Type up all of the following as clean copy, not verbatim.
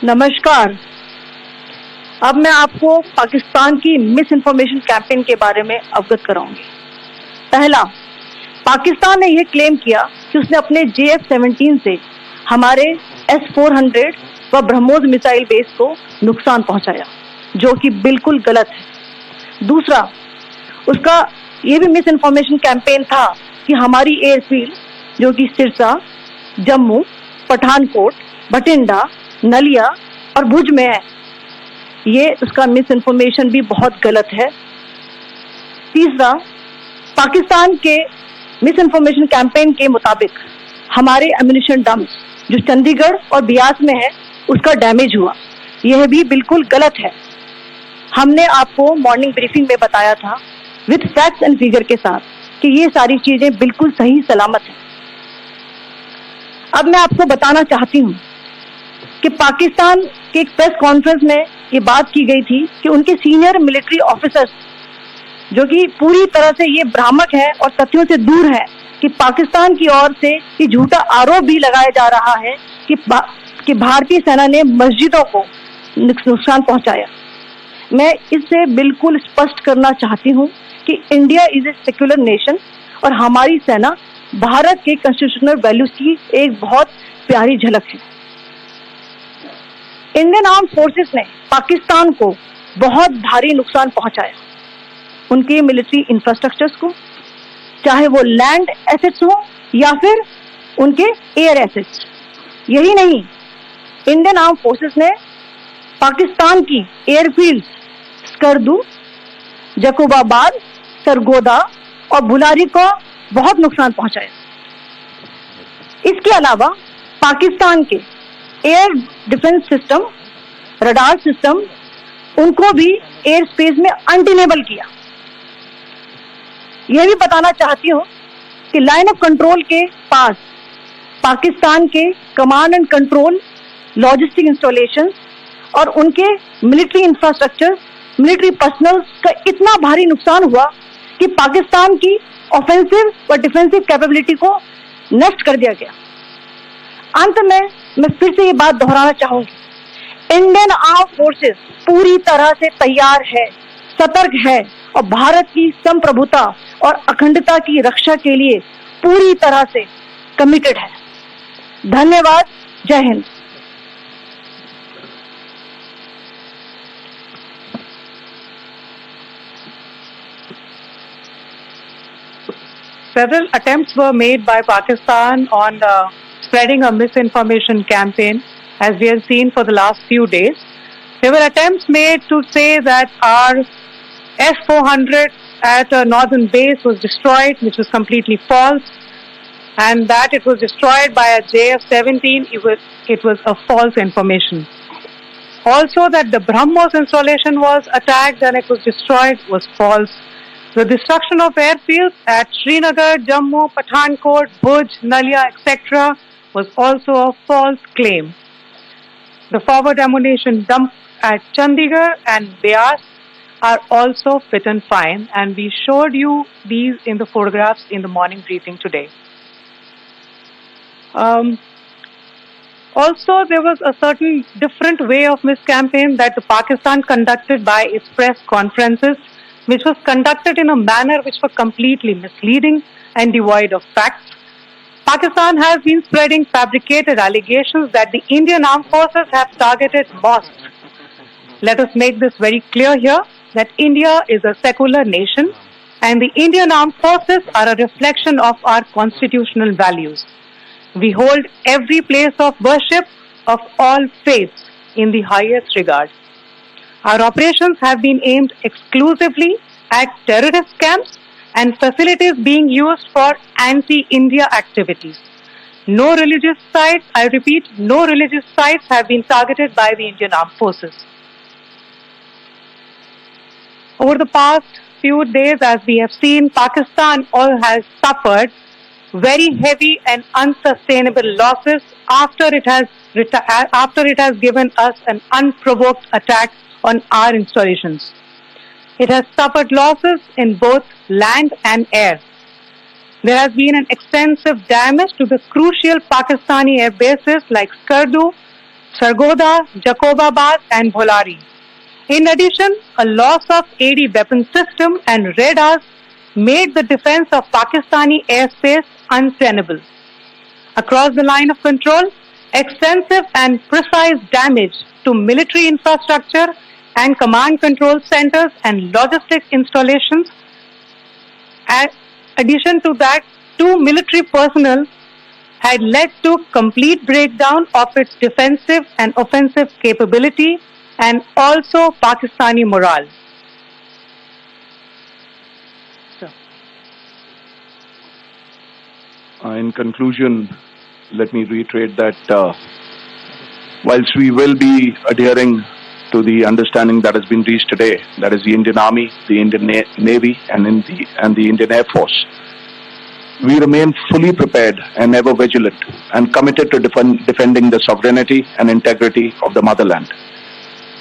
नमस्कार। अब मैं आपको पाकिस्तान की मिस इन्फॉर्मेशन कैंपेन के बारे में अवगत कराऊंगी। पहला, पाकिस्तान ने यह क्लेम किया कि उसने अपने JF-17 से हमारे S-400 व ब्रह्मोस मिसाइल बेस को नुकसान पहुंचाया, जो कि बिल्कुल गलत है। दूसरा, उसका यह भी मिस इन्फॉर्मेशन कैंपेन था कि हमारी एयरफील्ड जो कि सिरसा, जम्मू, पठानकोट, बठिंडा, नलिया और भुज में है, ये उसका मिस इन्फॉर्मेशन भी बहुत गलत है। तीसरा, पाकिस्तान के मिस इन्फॉर्मेशन कैंपेन के मुताबिक हमारे एम्यूनिशन डम्प्स जो चंडीगढ़ और बियास में है उसका डैमेज हुआ, यह भी बिल्कुल गलत है। हमने आपको मॉर्निंग ब्रीफिंग में बताया था विद फैक्ट्स एंड फिगर के साथ कि ये सारी चीजें बिल्कुल सही सलामत हैं। अब मैं आपको बताना चाहती हूँ कि पाकिस्तान के एक प्रेस कॉन्फ्रेंस में ये बात की गई थी कि उनके सीनियर मिलिट्री ऑफिसर्स जो कि पूरी तरह से ये भ्रामक है और तथ्यों से दूर है कि पाकिस्तान की ओर से ये झूठा आरोप भी लगाया जा रहा है कि भारतीय सेना ने मस्जिदों को नुकसान पहुंचाया। मैं इससे बिल्कुल स्पष्ट करना चाहती हूं कि India is a secular nation और हमारी सेना भारत के कॉन्स्टिट्यूशनल वैल्यूज की एक बहुत प्यारी झलक है। इंडियन आर्म फोर्सेस ने पाकिस्तान को बहुत भारी नुकसान पहुंचाया, उनके मिलिट्री इंफ्रास्ट्रक्चर्स को, चाहे वो लैंड एसेट्स हो या फिर उनके एयर एसेट्स। यही नहीं, इंडियन आर्म फोर्सेस ने पाकिस्तान की एयरफील्ड स्कर्दू, जकोबाबाद, सरगोदा और बुलारी को बहुत नुकसान पहुंचाया। इसके अलावा पाकिस्तान के air defence system, radar system, उनको भी एयर स्पेस में अनटेनेबल किया। यह भी बताना चाहती हूं कि लाइन ऑफ कंट्रोल के पास पाकिस्तान के command and control, logistic installation और उनके मिलिट्री इंफ्रास्ट्रक्चर, मिलिट्री पर्सनल का इतना भारी नुकसान हुआ कि पाकिस्तान की ऑफेंसिव व डिफेंसिव कैपेबिलिटी को नष्ट कर दिया गया। अंत में मैं फिर से ये बात दोहराना चाहूंगी, इंडियन आर्म फोर्सेस पूरी तरह से तैयार है, सतर्क है और भारत की संप्रभुता और अखंडता की रक्षा के लिए पूरी तरह से कमिटेड है। धन्यवाद। जय Hind. Several attempts were made by Pakistan on spreading a misinformation campaign, as we have seen for the last few days. There were attempts made to say that our S-400 at a northern base was destroyed, which was completely false, and that it was destroyed by a JF-17, it was a false information. Also, that the BrahMos installation was attacked and it was destroyed was false. The destruction of airfields at Srinagar, Jammu, Pathankot, Bhuj, Nalia, etc. was also a false claim. The forward ammunition dump at Chandigarh and Beas are also fit and fine, and we showed you these in the photographs in the morning briefing today. Also, there was a certain different way of miscampaign that the Pakistan conducted by its press conferences, which was conducted in a manner which was completely misleading and devoid of facts. Pakistan has been spreading fabricated allegations that the Indian armed forces have targeted mosques. Let us make this very clear here that India is a secular nation and the Indian armed forces are a reflection of our constitutional values. We hold every place of worship of all faiths in the highest regard. Our operations have been aimed exclusively at terrorist camps and facilities being used for anti-India activities. No religious sites, I repeat, no religious sites have been targeted by the Indian Armed Forces. Over the past few days, as we have seen, Pakistan has suffered very heavy and unsustainable losses after it has given us an unprovoked attack on our installations. It has suffered losses in both land and air. There has been an extensive damage to the crucial Pakistani air bases like Skardu, Sargodha, Jacobabad and Bholari. In addition, a loss of AD weapon system and radars made the defense of Pakistani airspace untenable. Across the line of control, extensive and precise damage to military infrastructure and command control centers and logistic installations. In addition to that, 2 military personnel had led to complete breakdown of its defensive and offensive capability and also Pakistani morale. In conclusion, let me reiterate that whilst we will be adhering to the understanding that has been reached today, that is the Indian Army, the Indian Navy and the Indian Air Force, we remain fully prepared and ever vigilant and committed to defending the sovereignty and integrity of the motherland.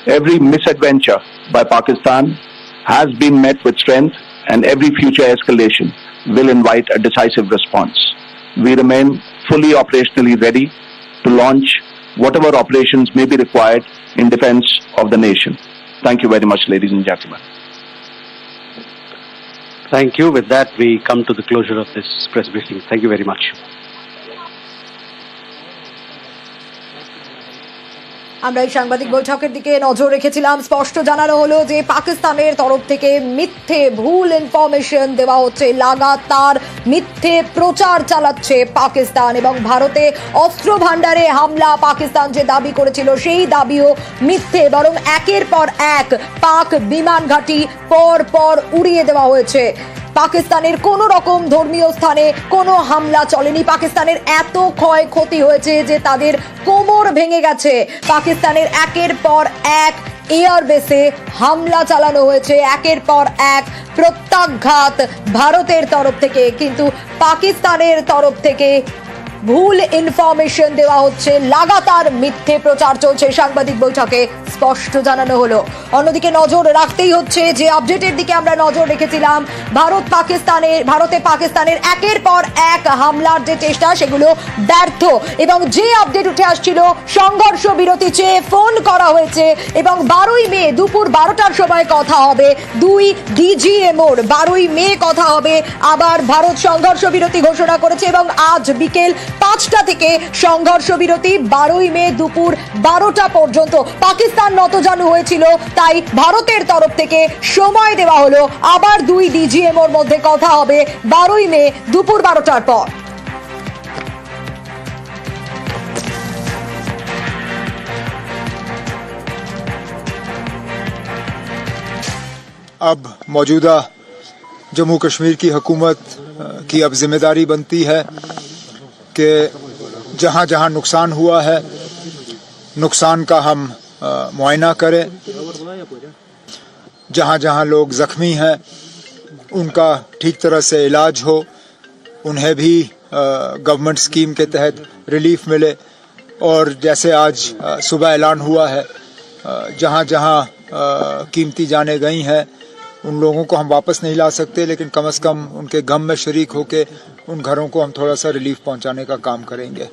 Every misadventure by Pakistan has been met with strength, and every future escalation will invite a decisive response. We remain fully operationally ready to launch whatever operations may be required in defense of the nation. Thank you very much, ladies and gentlemen. Thank you. With that, we come to the closure of this press briefing. Thank you very much. আমরা এই সাংবাদিক বৈঠকের দিকে নজর রেখেছিলাম। স্পষ্ট জানানো হলো যে পাকিস্তানের তরফ থেকে মিথ্যে ভুল ইনফরমেশন দেওয়া হচ্ছে, লাগাতার মিথ্যে প্রচার চালাচ্ছে পাকিস্তান এবং ভারতে অস্ত্র ভান্ডারে হামলা পাকিস্তান যে দাবি করেছিল সেই দাবিও মিথ্যে, বরং একের পর এক পাক বিমান ঘাঁটি পর পর উড়িয়ে দেওয়া হয়েছে। পাকিস্তানের কোনো রকম ধর্মীয় স্থানে কোনো হামলা চলেনি। পাকিস্তানের এত ক্ষয়ক্ষতি হয়েছে যে তাদের কোমর ভেঙে গেছে। পাকিস্তানের একের পর এক এয়ারবেসে হামলা চালানো হয়েছে, একের পর এক প্রত্যাঘাত ভারতের তরফ থেকে, কিন্তু পাকিস্তানের তরফ থেকে ভুল ইনফরমেশন দেওয়া হচ্ছে, লাগাতার মিথ্যে প্রচার চলছে। সাংবাদিক বৈঠকে স্পষ্ট জানানো হলো। অন্যদিকে নজর রাখতেই হচ্ছে যে আপডেটের দিকে আমরা নজর রেখেছিলাম, ভারতে পাকিস্তানের একের পর এক হামলার যে চেষ্টা সেগুলো ব্যর্থ, এবং যে আপডেট উঠে আসছিল সংঘর্ষ বিরতি চেয়ে ফোন করা হয়েছে এবং 12ই মে দুপুর 12টার সময় কথা হবে 2 ডিজিএমওর। 12ই মে কথা হবে। আবার ভারত সংঘর্ষ বিরতি ঘোষণা করেছে এবং আজ বিকেল 5টা থেকে সংঘর্ষ বিরতি 12ই মে দুপুর 12টা পর্যন্ত। পাকিস্তান নতজানু হয়েছিল, তাই ভারতের তরফ থেকে সময় দেওয়া হলো আবার 2 ডিজিএমওর মধ্যে কথা হবে 12ই মে দুপুর 12টার পর। अब मौजूदा जम्मू कश्मीर की हुकूमत की अब जिम्मेदारी बनती है कि जहां जहां नुकसान हुआ है नुकसान का हम मुआयना करें, जहां जहां लोग जख्मी हैं उनका ठीक तरह से इलाज हो, उन्हें भी गवर्नमेंट स्कीम के तहत रिलीफ मिले, और जैसे आज सुबह ऐलान हुआ है जहां जहां कीमती जानें गई हैं उन लोगों को हम वापस नहीं ला सकते, लेकिन कम से कम उनके गम में शरीक होकर उन घरों को हम थोड़ा सा रिलीफ पहुंचाने का काम करेंगे।